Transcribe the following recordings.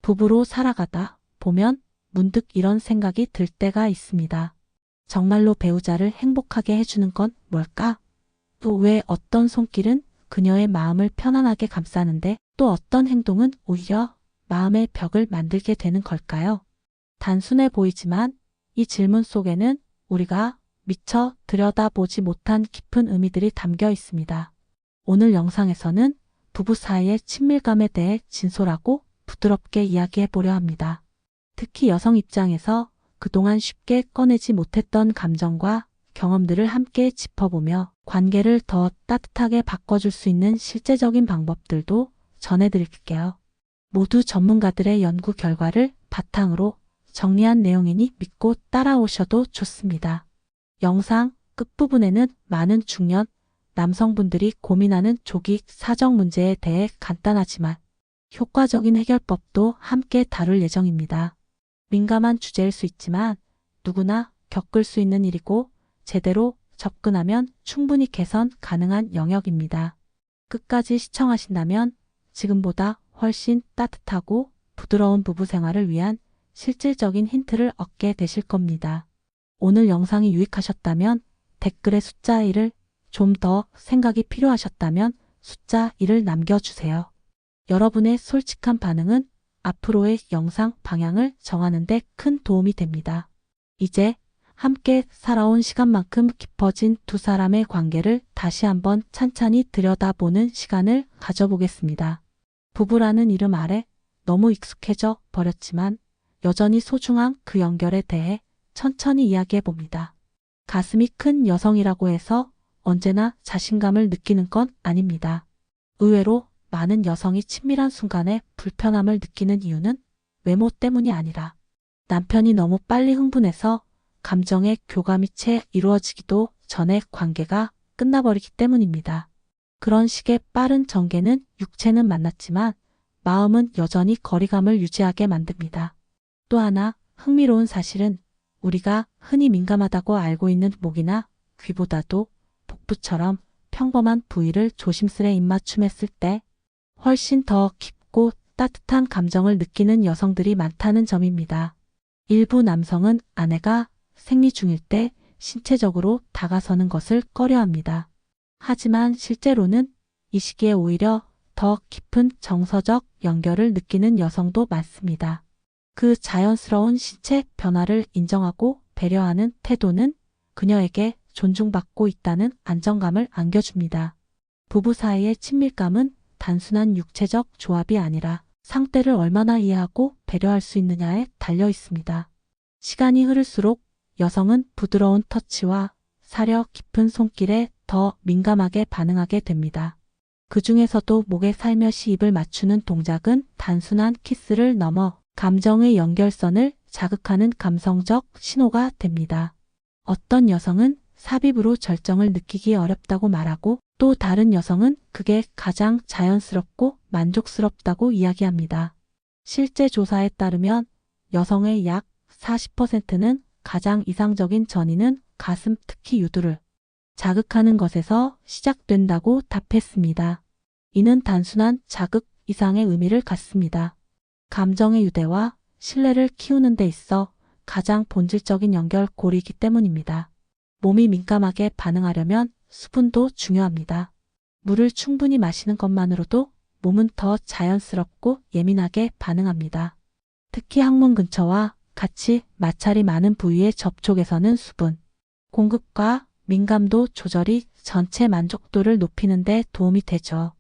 부부로 살아가다 보면 문득 이런 생각이 들 때가 있습니다. 정말로 배우자를 행복하게 해주는 건 뭘까? 또 왜 어떤 손길은 그녀의 마음을 편안하게 감싸는데 또 어떤 행동은 오히려 마음의 벽을 만들게 되는 걸까요? 단순해 보이지만 이 질문 속에는 우리가 미처 들여다보지 못한 깊은 의미들이 담겨 있습니다. 오늘 영상에서는 부부 사이의 친밀감에 대해 진솔하고 부드럽게 이야기해 보려 합니다. 특히 여성 입장에서 그동안 쉽게 꺼내지 못했던 감정과 경험들을 함께 짚어보며 관계를 더 따뜻하게 바꿔줄 수 있는 실제적인 방법들도 전해드릴게요. 모두 전문가들의 연구 결과를 바탕으로 정리한 내용이니 믿고 따라오셔도 좋습니다. 영상 끝부분에는 많은 중년 남성분들이 고민하는 조기 사정 문제에 대해 간단하지만 효과적인 해결법도 함께 다룰 예정입니다. 민감한 주제일 수 있지만 누구나 겪을 수 있는 일이고 제대로 접근하면 충분히 개선 가능한 영역입니다. 끝까지 시청하신다면 지금보다 훨씬 따뜻하고 부드러운 부부 생활을 위한 실질적인 힌트를 얻게 되실 겁니다. 오늘 영상이 유익하셨다면 댓글에 숫자 1을, 좀 더 생각이 필요하셨다면 숫자 1을 남겨주세요. 여러분의 솔직한 반응은 앞으로의 영상 방향을 정하는 데 큰 도움이 됩니다. 이제 함께 살아온 시간만큼 깊어진 두 사람의 관계를 다시 한번 찬찬히 들여다보는 시간을 가져보겠습니다. 부부라는 이름 아래 너무 익숙해져 버렸지만 여전히 소중한 그 연결에 대해 천천히 이야기해 봅니다. 가슴이 큰 여성이라고 해서 언제나 자신감을 느끼는 건 아닙니다. 의외로 많은 여성이 친밀한 순간에 불편함을 느끼는 이유는 외모 때문이 아니라 남편이 너무 빨리 흥분해서 감정의 교감이 채 이루어지기도 전에 관계가 끝나버리기 때문입니다. 그런 식의 빠른 전개는 육체는 만났지만 마음은 여전히 거리감을 유지하게 만듭니다. 또 하나 흥미로운 사실은 우리가 흔히 민감하다고 알고 있는 목이나 귀보다도 복부처럼 평범한 부위를 조심스레 입맞춤했을 때 훨씬 더 깊고 따뜻한 감정을 느끼는 여성들이 많다는 점입니다. 일부 남성은 아내가 생리 중일 때 신체적으로 다가서는 것을 꺼려합니다. 하지만 실제로는 이 시기에 오히려 더 깊은 정서적 연결을 느끼는 여성도 많습니다. 그 자연스러운 신체 변화를 인정하고 배려하는 태도는 그녀에게 존중받고 있다는 안정감을 안겨줍니다. 부부 사이의 친밀감은 단순한 육체적 조합이 아니라 상대를 얼마나 이해하고 배려할 수 있느냐에 달려 있습니다. 시간이 흐를수록 여성은 부드러운 터치와 사려 깊은 손길에 더 민감하게 반응하게 됩니다. 그 중에서도 목에 살며시 입을 맞추는 동작은 단순한 키스를 넘어 감정의 연결선을 자극하는 감성적 신호가 됩니다. 어떤 여성은 삽입으로 절정을 느끼기 어렵다고 말하고 또 다른 여성은 그게 가장 자연스럽고 만족스럽다고 이야기합니다. 실제 조사에 따르면 여성의 약 40%는 가장 이상적인 전이는 가슴, 특히 유두를 자극하는 것에서 시작된다고 답했습니다. 이는 단순한 자극 이상의 의미를 갖습니다. 감정의 유대와 신뢰를 키우는 데 있어 가장 본질적인 연결고리이기 때문입니다. 몸이 민감하게 반응하려면 수분도 중요합니다. 물을 충분히 마시는 것만으로도 몸은 더 자연스럽고 예민하게 반응합니다. 특히 항문 근처와 같이 마찰이 많은 부위의 접촉에서는 수분 공급과 민감도 조절이 전체 만족도를 높이는 데 도움이 되죠.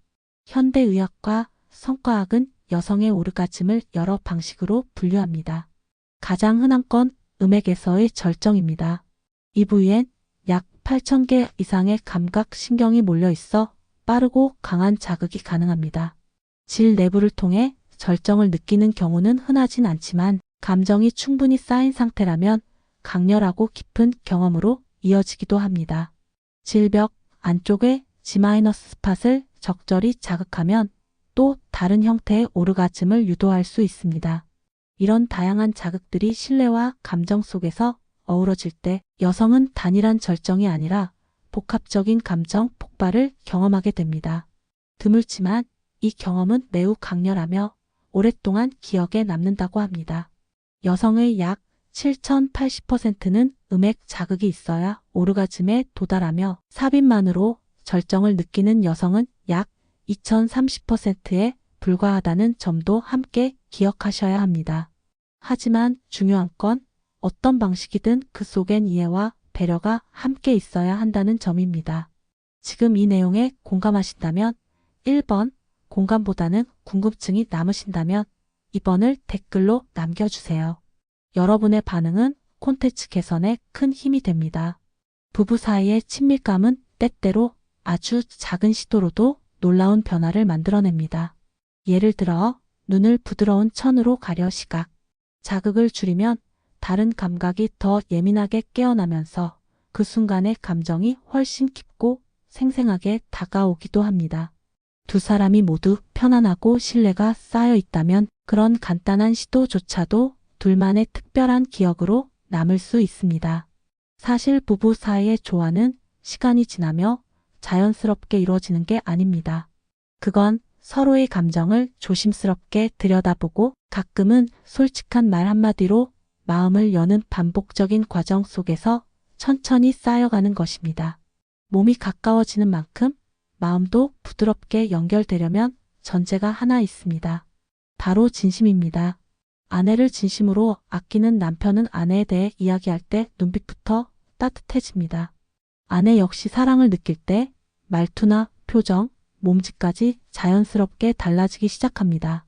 현대의학과 성과학은 여성의 오르가즘을 여러 방식으로 분류합니다. 가장 흔한 건 음액에서의 절정입니다. 이 부위엔 약 8,000개 이상의 감각 신경이 몰려 있어 빠르고 강한 자극이 가능합니다. 질 내부를 통해 절정을 느끼는 경우는 흔하진 않지만 감정이 충분히 쌓인 상태라면 강렬하고 깊은 경험으로 이어지기도 합니다. 질벽 안쪽의 G-스팟을 적절히 자극하면 또 다른 형태의 오르가즘을 유도할 수 있습니다. 이런 다양한 자극들이 신뢰와 감정 속에서 어우러질 때 여성은 단일한 절정이 아니라 복합적인 감정 폭발을 경험하게 됩니다. 드물지만 이 경험은 매우 강렬하며 오랫동안 기억에 남는다고 합니다. 여성의 약 7080%는 음액 자극이 있어야 오르가즘에 도달하며 삽입만으로 절정을 느끼는 여성은 약 2030%에 불과하다는 점도 함께 기억하셔야 합니다. 하지만 중요한 건 어떤 방식이든 그 속엔 이해와 배려가 함께 있어야 한다는 점입니다. 지금 이 내용에 공감하신다면 1번, 공감보다는 궁금증이 남으신다면 2번을 댓글로 남겨주세요. 여러분의 반응은 콘텐츠 개선에 큰 힘이 됩니다. 부부 사이의 친밀감은 때때로 아주 작은 시도로도 놀라운 변화를 만들어냅니다. 예를 들어 눈을 부드러운 천으로 가려 시각, 자극을 줄이면 다른 감각이 더 예민하게 깨어나면서 그 순간의 감정이 훨씬 깊고 생생하게 다가오기도 합니다. 두 사람이 모두 편안하고 신뢰가 쌓여 있다면 그런 간단한 시도조차도 둘만의 특별한 기억으로 남을 수 있습니다. 사실 부부 사이의 조화는 시간이 지나며 자연스럽게 이루어지는 게 아닙니다. 그건 서로의 감정을 조심스럽게 들여다보고 가끔은 솔직한 말 한마디로 마음을 여는 반복적인 과정 속에서 천천히 쌓여가는 것입니다. 몸이 가까워지는 만큼 마음도 부드럽게 연결되려면 전제가 하나 있습니다. 바로 진심입니다. 아내를 진심으로 아끼는 남편은 아내에 대해 이야기할 때 눈빛부터 따뜻해집니다. 아내 역시 사랑을 느낄 때 말투나 표정, 몸짓까지 자연스럽게 달라지기 시작합니다.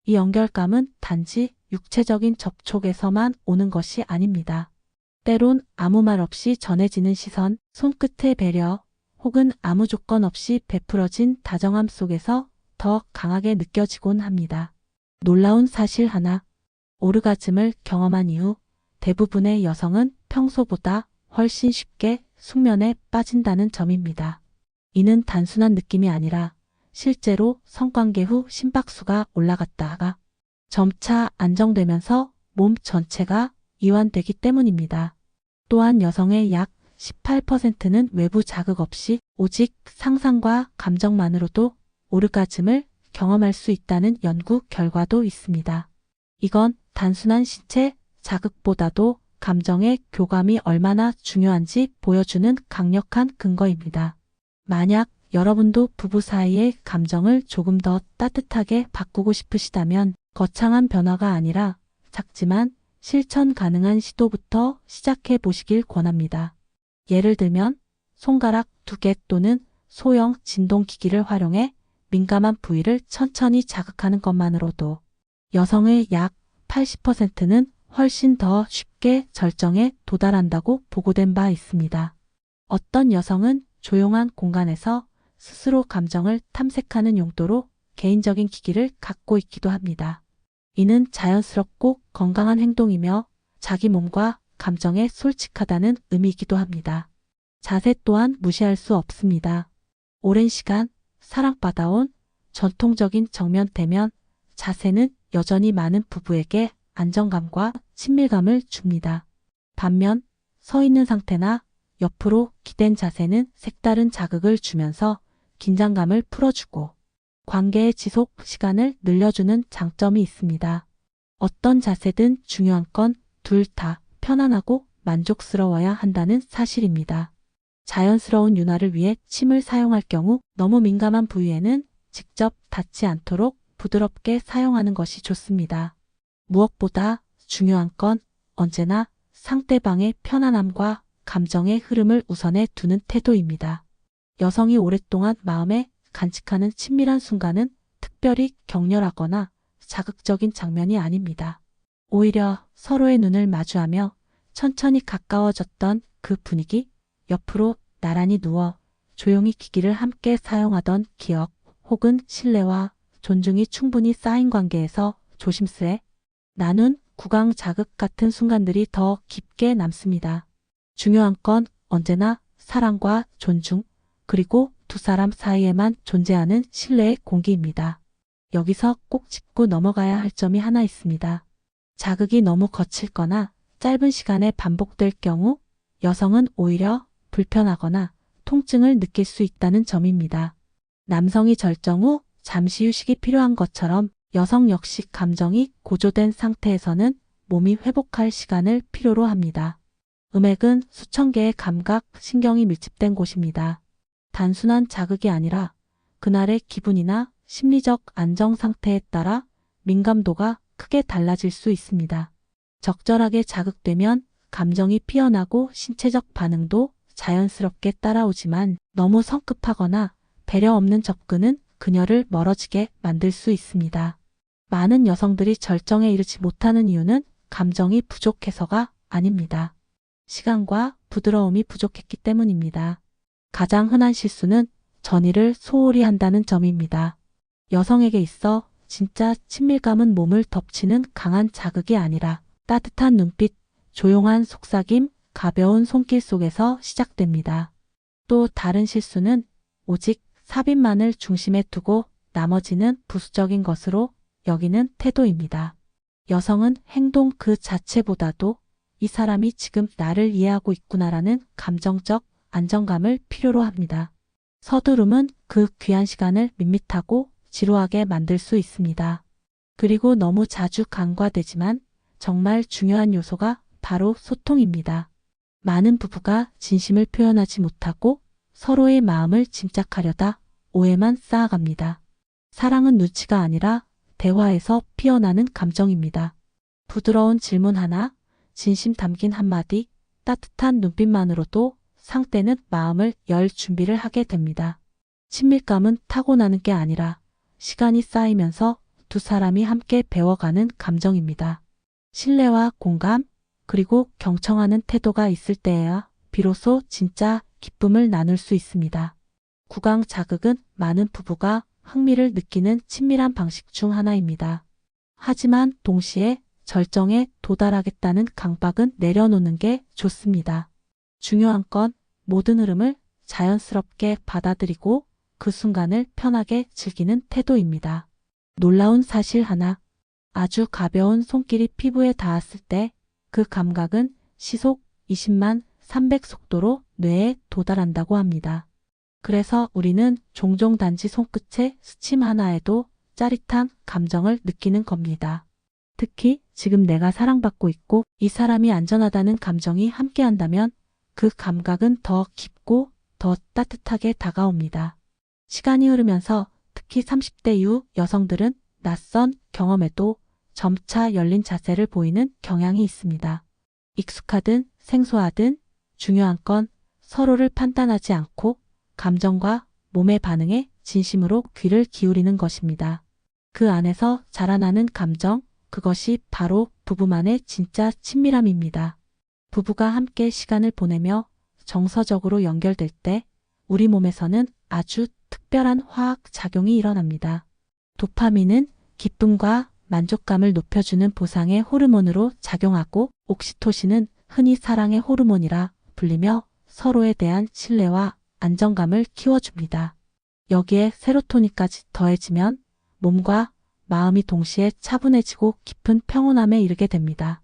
이 연결감은 단지 육체적인 접촉에서만 오는 것이 아닙니다. 때론 아무 말 없이 전해지는 시선, 손끝의 배려, 혹은 아무 조건 없이 베풀어진 다정함 속에서 더 강하게 느껴지곤 합니다. 놀라운 사실 하나, 오르가즘을 경험한 이후 대부분의 여성은 평소보다 훨씬 쉽게 숙면에 빠진다는 점입니다. 이는 단순한 느낌이 아니라 실제로 성관계 후 심박수가 올라갔다가 점차 안정되면서 몸 전체가 이완되기 때문입니다. 또한 여성의 약 18%는 외부 자극 없이 오직 상상과 감정만으로도 오르가즘을 경험할 수 있다는 연구 결과도 있습니다. 이건 단순한 신체 자극보다도 감정의 교감이 얼마나 중요한지 보여주는 강력한 근거입니다. 만약 여러분도 부부 사이의 감정을 조금 더 따뜻하게 바꾸고 싶으시다면 거창한 변화가 아니라 작지만 실천 가능한 시도부터 시작해 보시길 권합니다. 예를 들면 손가락 2개 또는 소형 진동기기를 활용해 민감한 부위를 천천히 자극하는 것만으로도 여성의 약 80%는 훨씬 더 쉽게 절정에 도달한다고 보고된 바 있습니다. 어떤 여성은 조용한 공간에서 스스로 감정을 탐색하는 용도로 개인적인 기기를 갖고 있기도 합니다. 이는 자연스럽고 건강한 행동이며 자기 몸과 감정에 솔직하다는 의미이기도 합니다. 자세 또한 무시할 수 없습니다. 오랜 시간 사랑받아온 전통적인 정면 대면 자세는 여전히 많은 부부에게 안정감과 친밀감을 줍니다. 반면 서 있는 상태나 옆으로 기댄 자세는 색다른 자극을 주면서 긴장감을 풀어주고 관계의 지속 시간을 늘려주는 장점이 있습니다. 어떤 자세든 중요한 건 둘 다 편안하고 만족스러워야 한다는 사실입니다. 자연스러운 윤활을 위해 침을 사용할 경우 너무 민감한 부위에는 직접 닿지 않도록 부드럽게 사용하는 것이 좋습니다. 무엇보다 중요한 건 언제나 상대방의 편안함과 감정의 흐름을 우선해 두는 태도입니다. 여성이 오랫동안 마음에 간직하는 친밀한 순간은 특별히 격렬하거나 자극적인 장면이 아닙니다. 오히려 서로의 눈을 마주하며 천천히 가까워졌던 그 분위기, 옆으로 나란히 누워 조용히 기기를 함께 사용하던 기억, 혹은 신뢰와 존중이 충분히 쌓인 관계에서 조심스레 나눈 구강 자극 같은 순간들이 더 깊게 남습니다. 중요한 건 언제나 사랑과 존중, 그리고 두 사람 사이에만 존재하는 신뢰의 공기입니다. 여기서 꼭 짚고 넘어가야 할 점이 하나 있습니다. 자극이 너무 거칠거나 짧은 시간에 반복될 경우 여성은 오히려 불편하거나 통증을 느낄 수 있다는 점입니다. 남성이 절정 후 잠시 휴식이 필요한 것처럼 여성 역시 감정이 고조된 상태에서는 몸이 회복할 시간을 필요로 합니다. 음액은 수천 개의 감각, 신경이 밀집된 곳입니다. 단순한 자극이 아니라 그날의 기분이나 심리적 안정 상태에 따라 민감도가 크게 달라질 수 있습니다. 적절하게 자극되면 감정이 피어나고 신체적 반응도 자연스럽게 따라오지만 너무 성급하거나 배려 없는 접근은 그녀를 멀어지게 만들 수 있습니다. 많은 여성들이 절정에 이르지 못하는 이유는 감정이 부족해서가 아닙니다. 시간과 부드러움이 부족했기 때문입니다. 가장 흔한 실수는 전이를 소홀히 한다는 점입니다. 여성에게 있어 진짜 친밀감은 몸을 덮치는 강한 자극이 아니라 따뜻한 눈빛, 조용한 속삭임, 가벼운 손길 속에서 시작됩니다. 또 다른 실수는 오직 삽입만을 중심에 두고 나머지는 부수적인 것으로 여기는 태도입니다. 여성은 행동 그 자체보다도 이 사람이 지금 나를 이해하고 있구나라는 감정적 안정감을 필요로 합니다. 서두름은 그 귀한 시간을 밋밋하고 지루하게 만들 수 있습니다. 그리고 너무 자주 간과되지만 정말 중요한 요소가 바로 소통입니다. 많은 부부가 진심을 표현하지 못하고 서로의 마음을 짐작하려다 오해만 쌓아갑니다. 사랑은 눈치가 아니라 대화에서 피어나는 감정입니다. 부드러운 질문 하나, 진심 담긴 한마디, 따뜻한 눈빛만으로도 상대는 마음을 열 준비를 하게 됩니다. 친밀감은 타고나는 게 아니라 시간이 쌓이면서 두 사람이 함께 배워가는 감정입니다. 신뢰와 공감, 그리고 경청하는 태도가 있을 때에야 비로소 진짜 기쁨을 나눌 수 있습니다. 구강 자극은 많은 부부가 흥미를 느끼는 친밀한 방식 중 하나입니다. 하지만 동시에 절정에 도달하겠다는 강박은 내려놓는 게 좋습니다. 중요한 건 모든 흐름을 자연스럽게 받아들이고 그 순간을 편하게 즐기는 태도입니다. 놀라운 사실 하나, 아주 가벼운 손길이 피부에 닿았을 때 그 감각은 시속 20만 300 속도로 뇌에 도달한다고 합니다. 그래서 우리는 종종 단지 손끝의 스침 하나에도 짜릿한 감정을 느끼는 겁니다. 특히 지금 내가 사랑받고 있고 이 사람이 안전하다는 감정이 함께한다면 그 감각은 더 깊고 더 따뜻하게 다가옵니다. 시간이 흐르면서 특히 30대 이후 여성들은 낯선 경험에도 점차 열린 자세를 보이는 경향이 있습니다. 익숙하든 생소하든 중요한 건 서로를 판단하지 않고 감정과 몸의 반응에 진심으로 귀를 기울이는 것입니다. 그 안에서 자라나는 감정, 그것이 바로 부부만의 진짜 친밀함입니다. 부부가 함께 시간을 보내며 정서적으로 연결될 때 우리 몸에서는 아주 특별한 화학 작용이 일어납니다. 도파민은 기쁨과 만족감을 높여주는 보상의 호르몬으로 작용하고 옥시토신은 흔히 사랑의 호르몬이라 불리며 서로에 대한 신뢰와 안정감을 키워줍니다. 여기에 세로토닌까지 더해지면 몸과 마음이 동시에 차분해지고 깊은 평온함에 이르게 됩니다.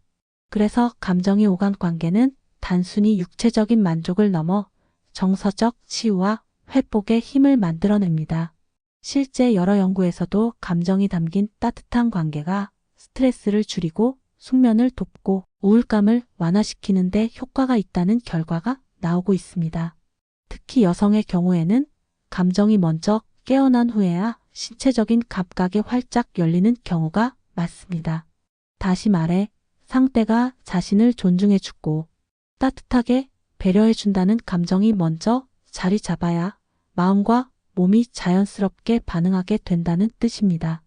그래서 감정이 오간 관계는 단순히 육체적인 만족을 넘어 정서적 치유와 회복의 힘을 만들어냅니다. 실제 여러 연구에서도 감정이 담긴 따뜻한 관계가 스트레스를 줄이고 숙면을 돕고 우울감을 완화시키는 데 효과가 있다는 결과가 나오고 있습니다. 특히 여성의 경우에는 감정이 먼저 깨어난 후에야 신체적인 감각이 활짝 열리는 경우가 많습니다. 다시 말해 상대가 자신을 존중해주고 따뜻하게 배려해준다는 감정이 먼저 자리 잡아야 마음과 몸이 자연스럽게 반응하게 된다는 뜻입니다.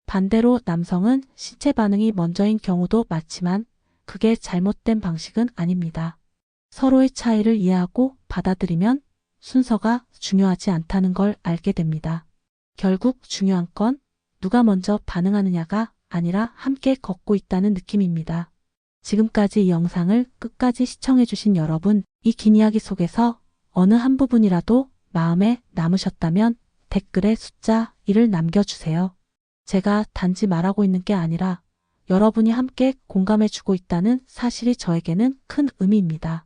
반대로 남성은 신체 반응이 먼저인 경우도 많지만 그게 잘못된 방식은 아닙니다. 서로의 차이를 이해하고 받아들이면 순서가 중요하지 않다는 걸 알게 됩니다. 결국 중요한 건 누가 먼저 반응하느냐가 아니라 함께 걷고 있다는 느낌입니다. 지금까지 이 영상을 끝까지 시청해주신 여러분, 이 긴 이야기 속에서 어느 한 부분이라도 마음에 남으셨다면 댓글에 숫자 1을 남겨주세요. 제가 단지 말하고 있는 게 아니라 여러분이 함께 공감해주고 있다는 사실이 저에게는 큰 의미입니다.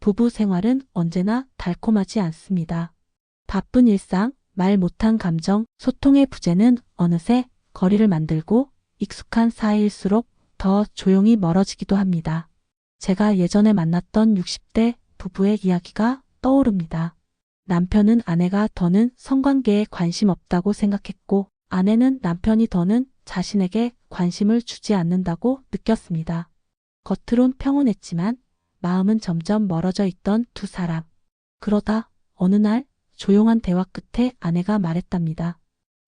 부부 생활은 언제나 달콤하지 않습니다. 바쁜 일상, 말 못한 감정, 소통의 부재는 어느새 거리를 만들고 익숙한 사이일수록 더 조용히 멀어지기도 합니다. 제가 예전에 만났던 60대 부부의 이야기가 떠오릅니다. 남편은 아내가 더는 성관계에 관심 없다고 생각했고 아내는 남편이 더는 자신에게 관심을 주지 않는다고 느꼈습니다. 겉으론 평온했지만 마음은 점점 멀어져 있던 두 사람. 그러다 어느 날 조용한 대화 끝에 아내가 말했답니다.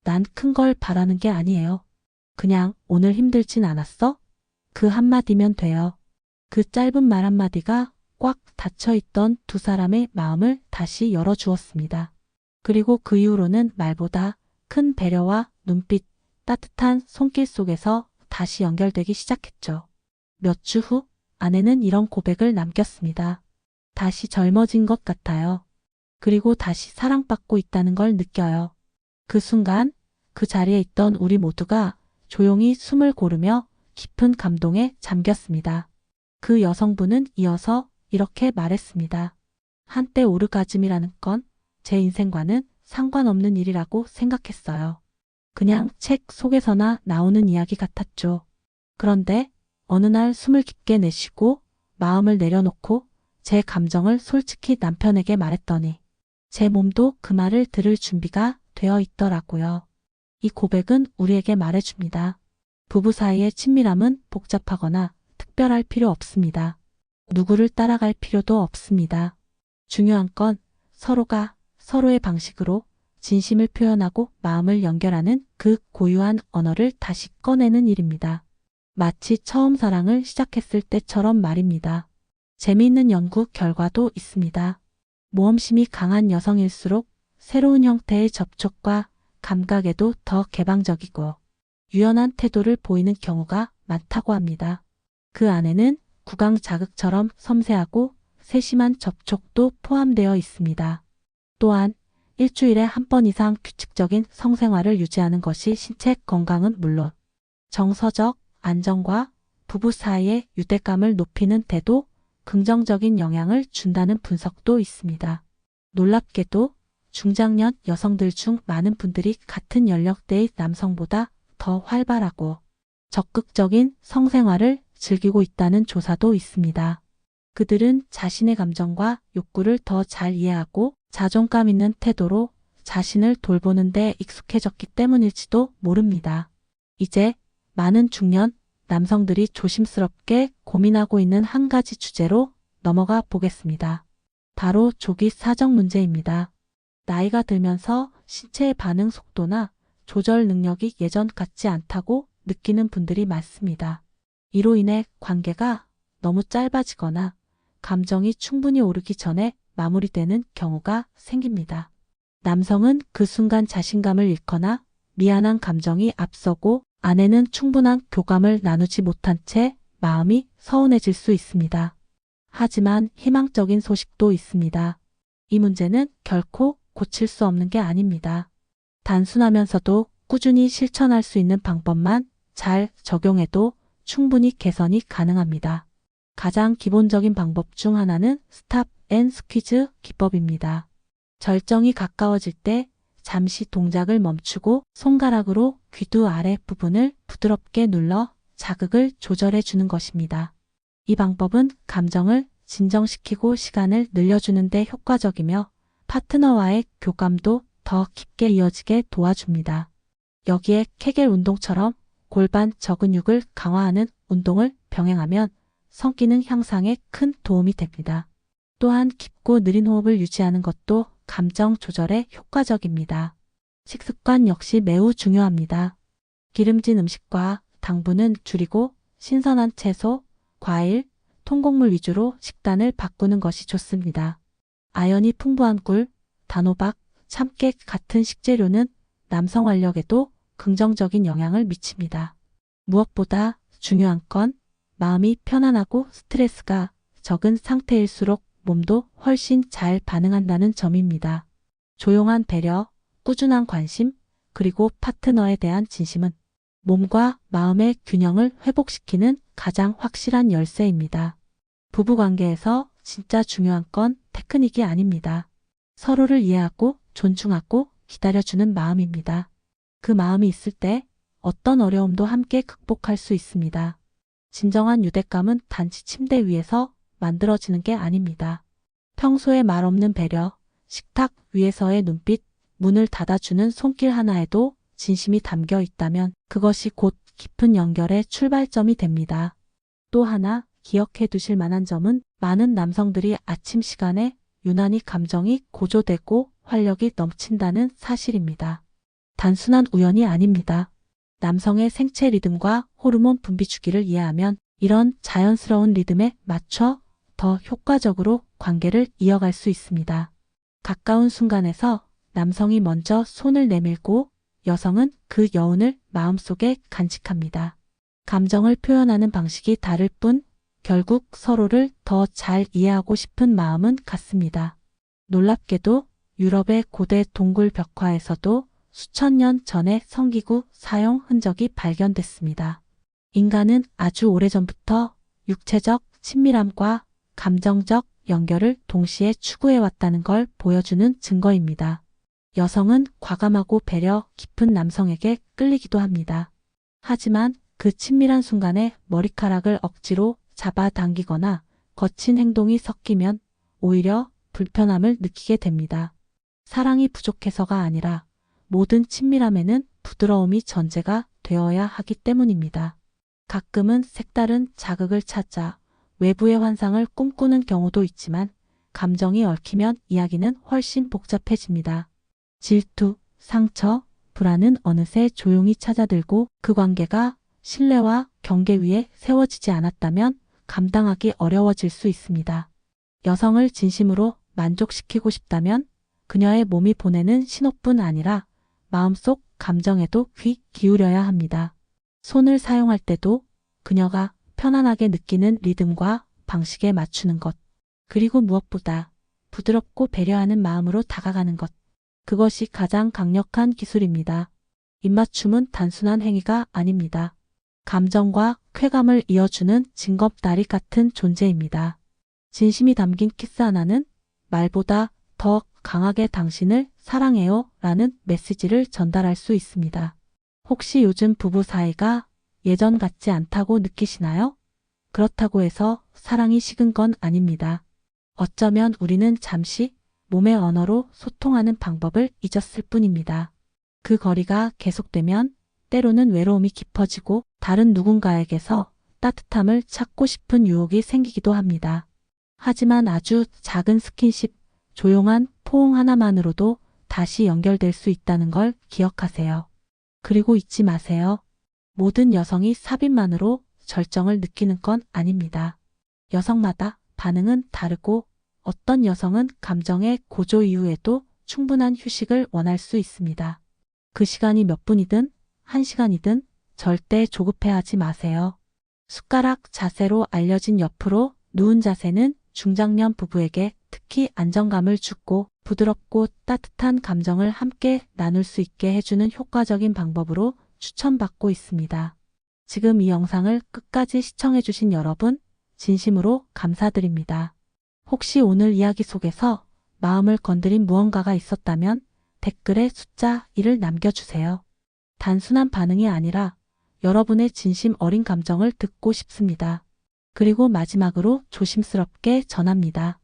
난 큰 걸 바라는 게 아니에요. 그냥 오늘 힘들진 않았어? 그 한마디면 돼요. 그 짧은 말 한마디가 꽉 닫혀있던 두 사람의 마음을 다시 열어주었습니다. 그리고 그 이후로는 말보다 큰 배려와 눈빛, 따뜻한 손길 속에서 다시 연결되기 시작했죠. 몇 주 후 아내는 이런 고백을 남겼습니다. 다시 젊어진 것 같아요. 그리고 다시 사랑받고 있다는 걸 느껴요. 그 순간 그 자리에 있던 우리 모두가 조용히 숨을 고르며 깊은 감동에 잠겼습니다. 그 여성분은 이어서 이렇게 말했습니다. 한때 오르가즘이라는 건 제 인생과는 상관없는 일이라고 생각했어요. 그냥 책 속에서나 나오는 이야기 같았죠. 그런데 어느 날 숨을 깊게 내쉬고 마음을 내려놓고 제 감정을 솔직히 남편에게 말했더니 제 몸도 그 말을 들을 준비가 되어 있더라고요. 이 고백은 우리에게 말해줍니다. 부부 사이의 친밀함은 복잡하거나 특별할 필요 없습니다. 누구를 따라갈 필요도 없습니다. 중요한 건 서로가 서로의 방식으로 진심을 표현하고 마음을 연결하는 그 고유한 언어를 다시 꺼내는 일입니다. 마치 처음 사랑을 시작했을 때처럼 말입니다. 재미있는 연구 결과도 있습니다. 모험심이 강한 여성일수록 새로운 형태의 접촉과 감각에도 더 개방적이고 유연한 태도를 보이는 경우가 많다고 합니다. 그 안에는 구강 자극처럼 섬세하고 세심한 접촉도 포함되어 있습니다. 또한 일주일에 한 번 이상 규칙적인 성생활을 유지하는 것이 신체 건강은 물론 정서적 안정과 부부 사이의 유대감을 높이는 데도 긍정적인 영향을 준다는 분석도 있습니다. 놀랍게도 중장년 여성들 중 많은 분들이 같은 연령대의 남성보다 더 활발하고 적극적인 성생활을 즐기고 있다는 조사도 있습니다. 그들은 자신의 감정과 욕구를 더 잘 이해하고 자존감 있는 태도로 자신을 돌보는 데 익숙해졌기 때문일지도 모릅니다. 이제 많은 중년 남성들이 조심스럽게 고민하고 있는 한 가지 주제로 넘어가 보겠습니다. 바로 조기 사정 문제입니다. 나이가 들면서 신체의 반응 속도나 조절 능력이 예전 같지 않다고 느끼는 분들이 많습니다. 이로 인해 관계가 너무 짧아지거나 감정이 충분히 오르기 전에 마무리되는 경우가 생깁니다. 남성은 그 순간 자신감을 잃거나 미안한 감정이 앞서고 아내는 충분한 교감을 나누지 못한 채 마음이 서운해질 수 있습니다. 하지만 희망적인 소식도 있습니다. 이 문제는 결코 고칠 수 없는 게 아닙니다. 단순하면서도 꾸준히 실천할 수 있는 방법만 잘 적용해도 충분히 개선이 가능합니다. 가장 기본적인 방법 중 하나는 스탑 앤 스퀴즈 기법입니다. 절정이 가까워질 때 잠시 동작을 멈추고 손가락으로 귀두 아래 부분을 부드럽게 눌러 자극을 조절해 주는 것입니다. 이 방법은 감정을 진정시키고 시간을 늘려주는 데 효과적이며 파트너와의 교감도 더 깊게 이어지게 도와줍니다. 여기에 케겔 운동처럼 골반 저근육을 강화하는 운동을 병행하면 성기능 향상에 큰 도움이 됩니다. 또한 깊고 느린 호흡을 유지하는 것도 감정 조절에 효과적입니다. 식습관 역시 매우 중요합니다. 기름진 음식과 당분은 줄이고 신선한 채소, 과일, 통곡물 위주로 식단을 바꾸는 것이 좋습니다. 아연이 풍부한 꿀, 단호박, 참깨 같은 식재료는 남성 활력에도 긍정적인 영향을 미칩니다. 무엇보다 중요한 건 마음이 편안하고 스트레스가 적은 상태일수록 몸도 훨씬 잘 반응한다는 점입니다. 조용한 배려, 꾸준한 관심, 그리고 파트너에 대한 진심은 몸과 마음의 균형을 회복시키는 가장 확실한 열쇠입니다. 부부관계에서 진짜 중요한 건 테크닉이 아닙니다. 서로를 이해하고 존중하고 기다려주는 마음입니다. 그 마음이 있을 때 어떤 어려움도 함께 극복할 수 있습니다. 진정한 유대감은 단지 침대 위에서 만들어지는 게 아닙니다. 평소에 말 없는 배려, 식탁 위에서의 눈빛, 문을 닫아주는 손길 하나에도 진심이 담겨 있다면 그것이 곧 깊은 연결의 출발점이 됩니다. 또 하나 기억해 두실 만한 점은 많은 남성들이 아침 시간에 유난히 감정이 고조되고 활력이 넘친다는 사실입니다. 단순한 우연이 아닙니다. 남성의 생체 리듬과 호르몬 분비 주기를 이해하면 이런 자연스러운 리듬에 맞춰 더 효과적으로 관계를 이어갈 수 있습니다. 가까운 순간에서 남성이 먼저 손을 내밀고 여성은 그 여운을 마음속에 간직합니다. 감정을 표현하는 방식이 다를 뿐 결국 서로를 더 잘 이해하고 싶은 마음은 같습니다. 놀랍게도 유럽의 고대 동굴 벽화에서도 수천 년 전의 성기구 사용 흔적이 발견됐습니다. 인간은 아주 오래전부터 육체적 친밀함과 감정적 연결을 동시에 추구해왔다는 걸 보여주는 증거입니다. 여성은 과감하고 배려 깊은 남성에게 끌리기도 합니다. 하지만 그 친밀한 순간에 머리카락을 억지로 잡아당기거나 거친 행동이 섞이면 오히려 불편함을 느끼게 됩니다. 사랑이 부족해서가 아니라 모든 친밀함에는 부드러움이 전제가 되어야 하기 때문입니다. 가끔은 색다른 자극을 찾아 외부의 환상을 꿈꾸는 경우도 있지만 감정이 얽히면 이야기는 훨씬 복잡해집니다. 질투, 상처, 불안은 어느새 조용히 찾아들고 그 관계가 신뢰와 경계 위에 세워지지 않았다면 감당하기 어려워질 수 있습니다. 여성을 진심으로 만족시키고 싶다면 그녀의 몸이 보내는 신호뿐 아니라 마음속 감정에도 귀 기울여야 합니다. 손을 사용할 때도 그녀가 편안하게 느끼는 리듬과 방식에 맞추는 것, 그리고 무엇보다 부드럽고 배려하는 마음으로 다가가는 것, 그것이 가장 강력한 기술입니다. 입맞춤은 단순한 행위가 아닙니다. 감정과 쾌감을 이어주는 징검다리 같은 존재입니다. 진심이 담긴 키스 하나는 말보다 더 강하게 당신을 사랑해요 라는 메시지를 전달할 수 있습니다. 혹시 요즘 부부 사이가 예전 같지 않다고 느끼시나요? 그렇다고 해서 사랑이 식은 건 아닙니다. 어쩌면 우리는 잠시 몸의 언어로 소통하는 방법을 잊었을 뿐입니다. 그 거리가 계속되면 때로는 외로움이 깊어지고 다른 누군가에게서 따뜻함을 찾고 싶은 유혹이 생기기도 합니다. 하지만 아주 작은 스킨십, 조용한 포옹 하나만으로도 다시 연결될 수 있다는 걸 기억하세요. 그리고 잊지 마세요. 모든 여성이 삽입만으로 절정을 느끼는 건 아닙니다. 여성마다 반응은 다르고 어떤 여성은 감정의 고조 이후에도 충분한 휴식을 원할 수 있습니다. 그 시간이 몇 분이든 1시간이든 절대 조급해하지 마세요. 숟가락 자세로 알려진 옆으로 누운 자세는 중장년 부부에게 특히 안정감을 주고 부드럽고 따뜻한 감정을 함께 나눌 수 있게 해주는 효과적인 방법으로 추천받고 있습니다. 지금 이 영상을 끝까지 시청해주신 여러분, 진심으로 감사드립니다. 혹시 오늘 이야기 속에서 마음을 건드린 무언가가 있었다면 댓글에 숫자 1을 남겨주세요. 단순한 반응이 아니라 여러분의 진심 어린 감정을 듣고 싶습니다. 그리고 마지막으로 조심스럽게 전합니다.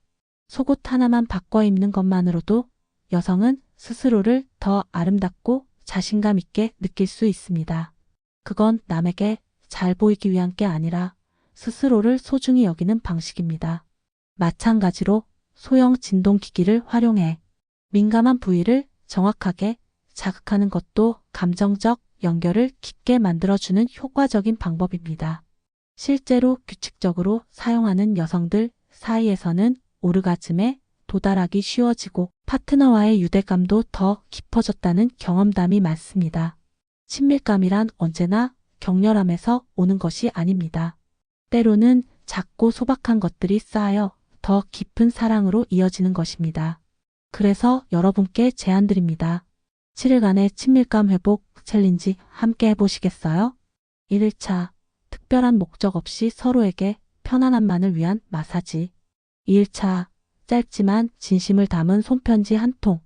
속옷 하나만 바꿔 입는 것만으로도 여성은 스스로를 더 아름답고 자신감 있게 느낄 수 있습니다. 그건 남에게 잘 보이기 위한 게 아니라 스스로를 소중히 여기는 방식입니다. 마찬가지로 소형 진동기기를 활용해 민감한 부위를 정확하게 자극하는 것도 감정적 연결을 깊게 만들어주는 효과적인 방법입니다. 실제로 규칙적으로 사용하는 여성들 사이에서는 오르가즘에 도달하기 쉬워지고 파트너와의 유대감도 더 깊어졌다는 경험담이 많습니다. 친밀감이란 언제나 격렬함에서 오는 것이 아닙니다. 때로는 작고 소박한 것들이 쌓여 더 깊은 사랑으로 이어지는 것입니다. 그래서 여러분께 제안드립니다. 7일간의 친밀감 회복 챌린지 함께 해보시겠어요? 1일차, 특별한 목적 없이 서로에게 편안함만을 위한 마사지. 2일차, 짧지만 진심을 담은 손편지 한 통.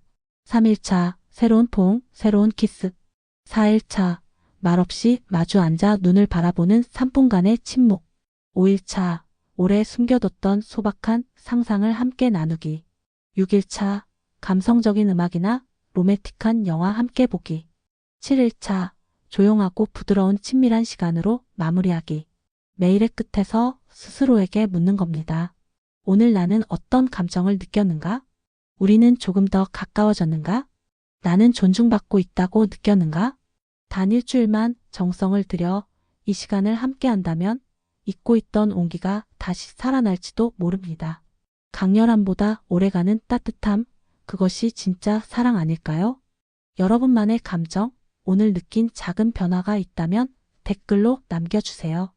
3일차, 새로운 포옹, 새로운 키스. 4일차, 말없이 마주 앉아 눈을 바라보는 3분간의 침묵. 5일차, 오래 숨겨뒀던 소박한 상상을 함께 나누기. 6일차, 감성적인 음악이나 로맨틱한 영화 함께 보기. 7일차, 조용하고 부드러운 친밀한 시간으로 마무리하기. 매일의 끝에서 스스로에게 묻는 겁니다. 오늘 나는 어떤 감정을 느꼈는가? 우리는 조금 더 가까워졌는가? 나는 존중받고 있다고 느꼈는가? 단 일주일만 정성을 들여 이 시간을 함께 한다면 잊고 있던 온기가 다시 살아날지도 모릅니다. 강렬함보다 오래가는 따뜻함, 그것이 진짜 사랑 아닐까요? 여러분만의 감정, 오늘 느낀 작은 변화가 있다면 댓글로 남겨주세요.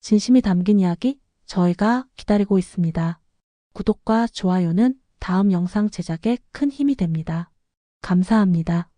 진심이 담긴 이야기, 저희가 기다리고 있습니다. 구독과 좋아요는 다음 영상 제작에 큰 힘이 됩니다. 감사합니다.